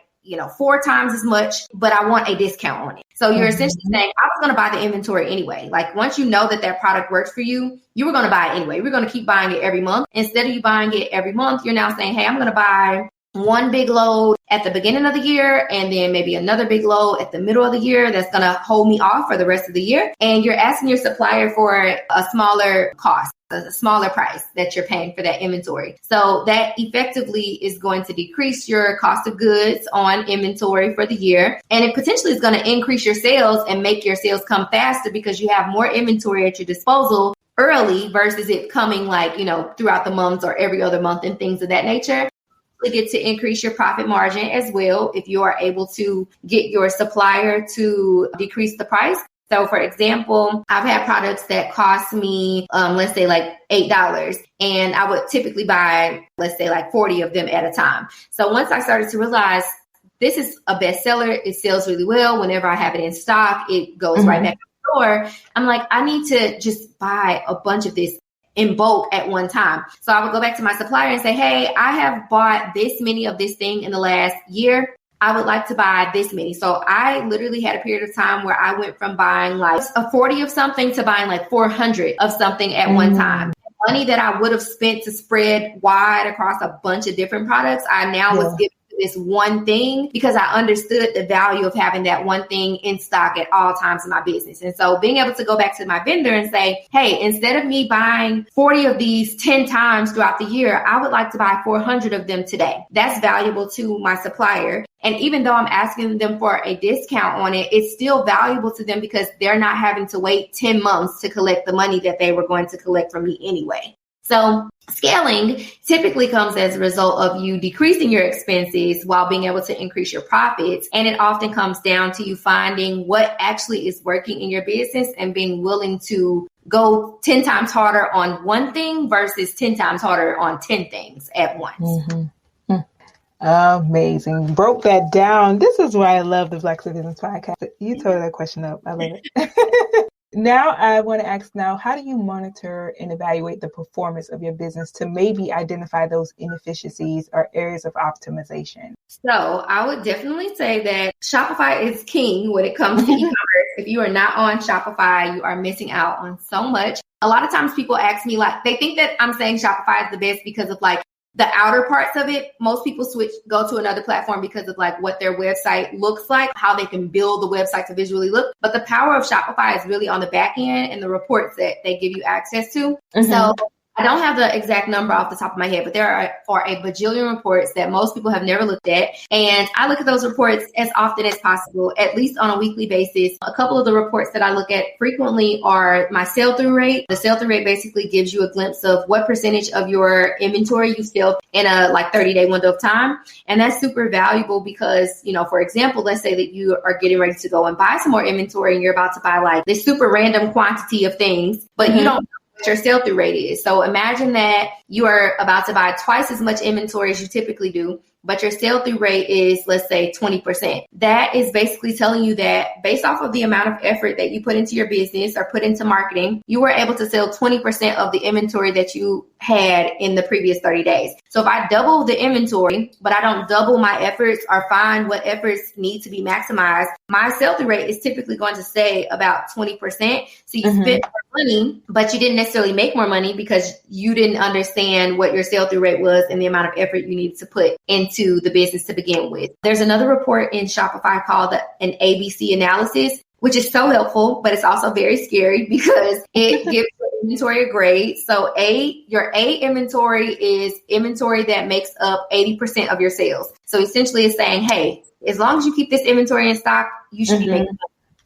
Speaker 1: 4 times as much, but I want a discount on it. So you're essentially saying, I was going to buy the inventory anyway. Like once you know that product works for you, you were going to buy it anyway. We're going to keep buying it every month. Instead of you buying it every month, you're now saying, hey, I'm going to buy one big load at the beginning of the year and then maybe another big load at the middle of the year that's going to hold me off for the rest of the year. And you're asking your supplier for a smaller cost, a smaller price that you're paying for that inventory. So that effectively is going to decrease your cost of goods on inventory for the year. And it potentially is going to increase your sales and make your sales come faster because you have more inventory at your disposal early versus it coming throughout the months or every other month and things of that nature. Get to increase your profit margin as well if you are able to get your supplier to decrease the price. So for example, I've had products that cost me, let's say like $8, and I would typically buy, let's say like 40 of them at a time. So once I started to realize this is a bestseller, it sells really well. Whenever I have it in stock, it goes right back to the store. I'm like, I need to just buy a bunch of this in bulk at one time. So I would go back to my supplier and say, hey, I have bought this many of this thing in the last year. I would like to buy this many. So I literally had a period of time where I went from buying like a 40 of something to buying like 400 of something at one time. Money that I would have spent to spread wide across a bunch of different products, I now was giving this one thing because I understood the value of having that one thing in stock at all times in my business. And so being able to go back to my vendor and say, hey, instead of me buying 40 of these 10 times throughout the year, I would like to buy 400 of them today. That's valuable to my supplier. And even though I'm asking them for a discount on it, it's still valuable to them because they're not having to wait 10 months to collect the money that they were going to collect from me anyway. So scaling typically comes as a result of you decreasing your expenses while being able to increase your profits. And it often comes down to you finding what actually is working in your business and being willing to go 10 times harder on one thing versus 10 times harder on 10 things at once.
Speaker 2: Amazing. Broke that down. This is why I love the Black Business Podcast. You tore that question up. I love it. Now I want to ask how do you monitor and evaluate the performance of your business to maybe identify those inefficiencies or areas of optimization?
Speaker 1: So I would definitely say that Shopify is king when it comes to e-commerce. If you are not on Shopify, you are missing out on so much. A lot of times people ask me, they think that I'm saying Shopify is the best because of the outer parts of it. Most people go to another platform because of what their website looks like, how they can build the website to visually look. But the power of Shopify is really on the back end and the reports that they give you access to. So I don't have the exact number off the top of my head, but there are a bajillion reports that most people have never looked at. And I look at those reports as often as possible, at least on a weekly basis. A couple of the reports that I look at frequently are my sell-through rate. The sell-through rate basically gives you a glimpse of what percentage of your inventory you sell in a 30-day window of time. And that's super valuable because, for example, let's say that you are getting ready to go and buy some more inventory and you're about to buy this super random quantity of things, but you don't your sell-through rate is. So imagine that you are about to buy twice as much inventory as you typically do, but your sell-through rate is, let's say, 20%. That is basically telling you that based off of the amount of effort that you put into your business or put into marketing, you were able to sell 20% of the inventory that you had in the previous 30 days. So if I double the inventory, but I don't double my efforts or find what efforts need to be maximized, my sell-through rate is typically going to stay about 20%. So you spent more money, but you didn't necessarily make more money because you didn't understand what your sell-through rate was and the amount of effort you needed to put into the business to begin with. There's another report in Shopify called an ABC analysis, which is so helpful, but it's also very scary because it gives your inventory a grade. So your A inventory is inventory that makes up 80% of your sales. So essentially it's saying, hey, as long as you keep this inventory in stock, you should be making money.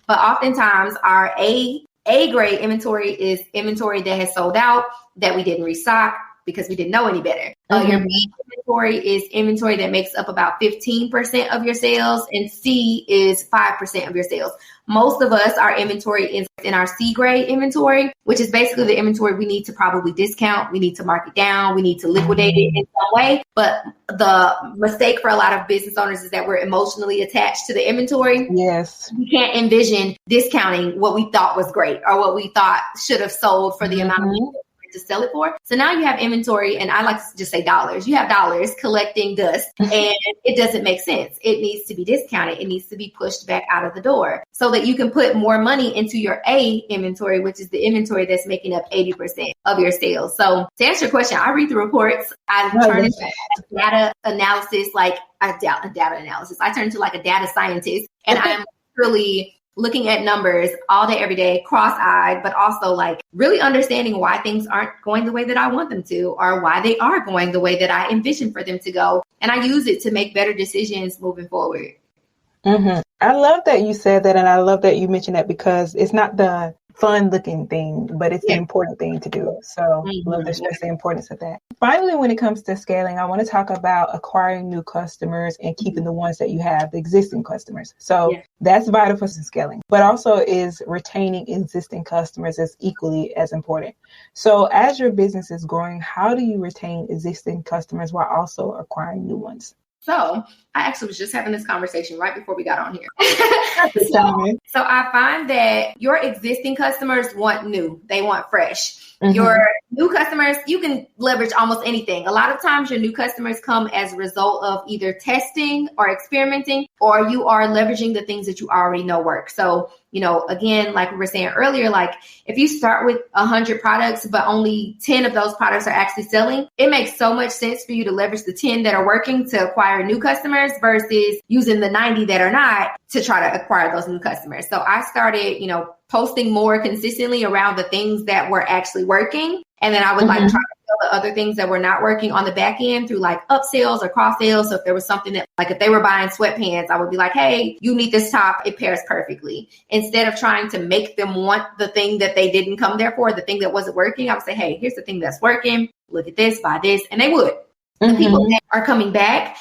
Speaker 1: But oftentimes our A grade inventory is inventory that has sold out, that we didn't restock because we didn't know any better. Your B inventory is inventory that makes up about 15% of your sales, and C is 5% of your sales. Most of us, our inventory is in our C grade inventory, which is basically the inventory we need to probably discount. We need to mark it down. We need to liquidate it in some way. But the mistake for a lot of business owners is that we're emotionally attached to the inventory.
Speaker 2: Yes.
Speaker 1: We can't envision discounting what we thought was great or what we thought should have sold for the amount of money to sell it for. So now you have inventory, and I like to just say dollars. You have dollars collecting dust, and it doesn't make sense. It needs to be discounted. It needs to be pushed back out of the door so that you can put more money into your A inventory, which is the inventory that's making up 80% of your sales. So to answer your question, I read the reports. I turn into a data analysis, like a data analysis. I turn into like a data scientist, and I'm really looking at numbers all day, every day, cross-eyed, but also like really understanding why things aren't going the way that I want them to, or why they are going the way that I envision for them to go. And I use it to make better decisions moving forward.
Speaker 2: I love that you said that. And I love that you mentioned that because it's not the fun looking thing, but it's the important thing to do. So love to stress the importance of that. Finally, when it comes to scaling, I want to talk about acquiring new customers and keeping the ones that you have, the existing customers. So that's vital for scaling, but also is retaining existing customers is equally as important. So as your business is growing, how do you retain existing customers while also acquiring new ones?
Speaker 1: So I actually was just having this conversation right before we got on here. So I find that your existing customers want new. They want fresh. Your new customers, you can leverage almost anything. A lot of times your new customers come as a result of either testing or experimenting, or you are leveraging the things that you already know work. So, you know, again, like we were saying earlier, like if you start with 100 products, but only 10 of those products are actually selling, it makes so much sense for you to leverage the 10 that are working to acquire new customers versus using the 90 that are not to try to acquire those new customers. So I started, you know, posting more consistently around the things that were actually working. And then I would like try to sell the other things that were not working on the back end through like upsells or cross sales. So if there was something that, like if they were buying sweatpants, I would be like, hey, you need this top. It pairs perfectly. Instead of trying to make them want the thing that they didn't come there for, the thing that wasn't working, I would say, hey, here's the thing that's working. Look at this, buy this. And they would. The people that are coming back,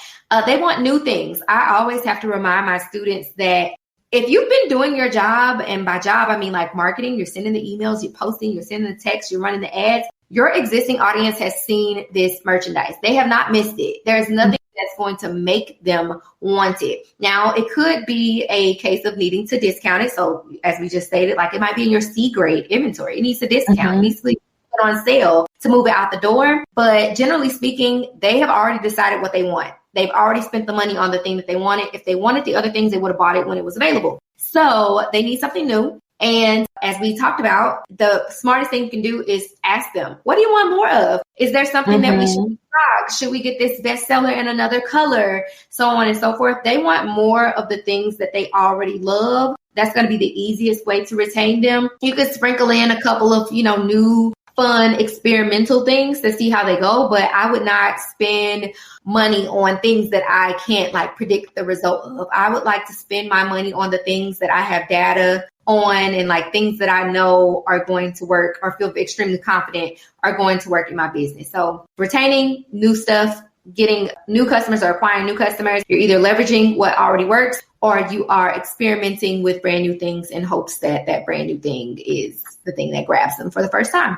Speaker 1: they want new things. I always have to remind my students that if you've been doing your job, and by job, I mean like marketing, you're sending the emails, you're posting, you're sending the text, you're running the ads, your existing audience has seen this merchandise. They have not missed it. There's nothing that's going to make them want it. Now, it could be a case of needing to discount it. So as we just stated, like it might be in your C grade inventory. It needs to discount. It needs to be put on sale to move it out the door. But generally speaking, they have already decided what they want. They've already spent the money on the thing that they wanted. If they wanted the other things, they would have bought it when it was available. So they need something new. And as we talked about, the smartest thing you can do is ask them, what do you want more of? Is there something that we should stock? Should we get this bestseller in another color? So on and so forth. They want more of the things that they already love. That's going to be the easiest way to retain them. You could sprinkle in a couple of, you know, new fun experimental things to see how they go, but I would not spend money on things that I can't like predict the result of. I would like to spend my money on the things that I have data on and like things that I know are going to work or feel extremely confident are going to work in my business. So retaining new stuff, getting new customers or acquiring new customers, you're either leveraging what already works or you are experimenting with brand new things in hopes that that brand new thing is the thing that grabs them for the first time.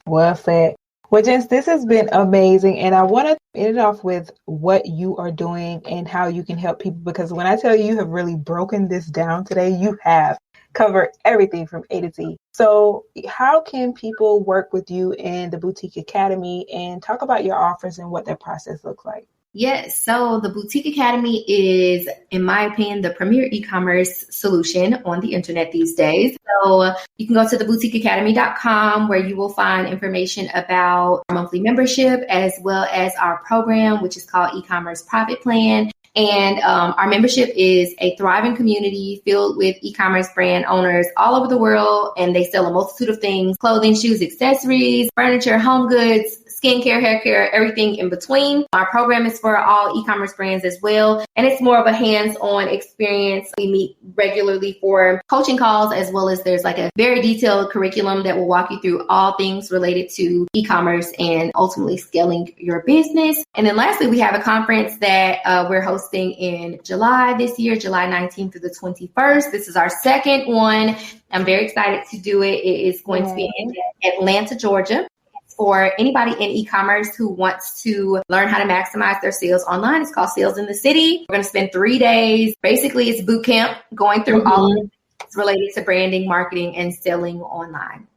Speaker 2: Well said. Well, Jens, this has been amazing. And I want to end it off with what you are doing and how you can help people. Because when I tell you, you have really broken this down today, you have covered everything from A to Z. So how can people work with you in the Boutique Academy, and talk about your offers and what that process looks like?
Speaker 1: Yes. So the Boutique Academy is, in my opinion, the premier e-commerce solution on the internet these days. So you can go to theboutiqueacademy.com, where you will find information about our monthly membership, as well as our program, which is called E-commerce Profit Plan. And our membership is a thriving community filled with e-commerce brand owners all over the world. And they sell a multitude of things: clothing, shoes, accessories, furniture, home goods, skincare, hair care, everything in between. Our program is for all e-commerce brands as well. And it's more of a hands-on experience. We meet regularly for coaching calls, as well as there's like a very detailed curriculum that will walk you through all things related to e-commerce and ultimately scaling your business. And then lastly, we have a conference that we're hosting in July this year, July 19th through the 21st. This is our second one. I'm very excited to do it. It is going to be in Atlanta, Georgia. For anybody in e-commerce who wants to learn how to maximize their sales online. It's called Sales in the City. We're going to spend 3 days. Basically, it's boot camp going through all of it's related to branding, marketing, and selling online.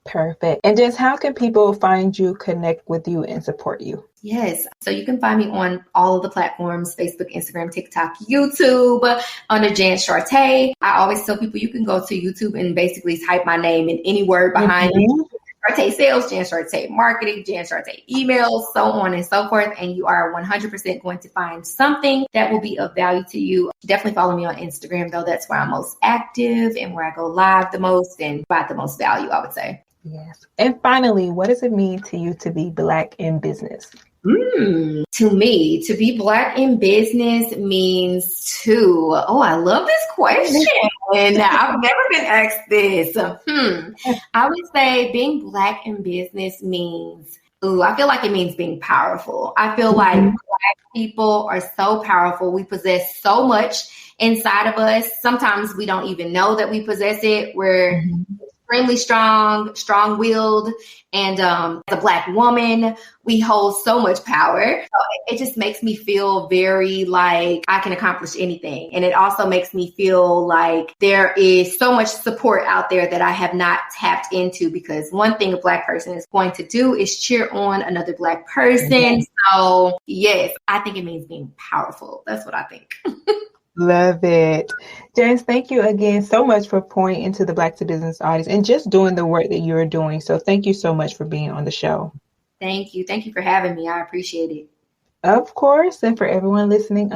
Speaker 2: Perfect. And just how can people find you, connect with you, and support you?
Speaker 1: Yes. So you can find me on all of the platforms: Facebook, Instagram, TikTok, YouTube, under Jance Chartae. I always tell people you can go to YouTube and basically type my name and any word behind it. Chartae Sales, Jance Chartae Marketing, Jance Chartae Emails, so on and so forth. And you are 100% going to find something that will be of value to you. Definitely follow me on Instagram, though. That's where I'm most active and where I go live the most and provide the most value, I would say.
Speaker 2: Yes. And finally, what does it mean to you to be Black in business?
Speaker 1: To me, to be Black in business means to, I love this question. I've never been asked this. I would say being Black in business means, I feel like it means being powerful. I feel like Black people are so powerful. We possess so much inside of us. Sometimes we don't even know that we possess it. We're extremely strong-willed, and as a Black woman, we hold so much power. So it just makes me feel very like I can accomplish anything. And it also makes me feel like there is so much support out there that I have not tapped into, because one thing a Black person is going to do is cheer on another Black person. So yes, I think it means being powerful. That's what I think.
Speaker 2: Love it. Jance, thank you again so much for pouring into the Black to Business audience and just doing the work that you're doing. So thank you so much for being on the show.
Speaker 1: Thank you. Thank you for having me. I appreciate it.
Speaker 2: Of course. And for everyone listening,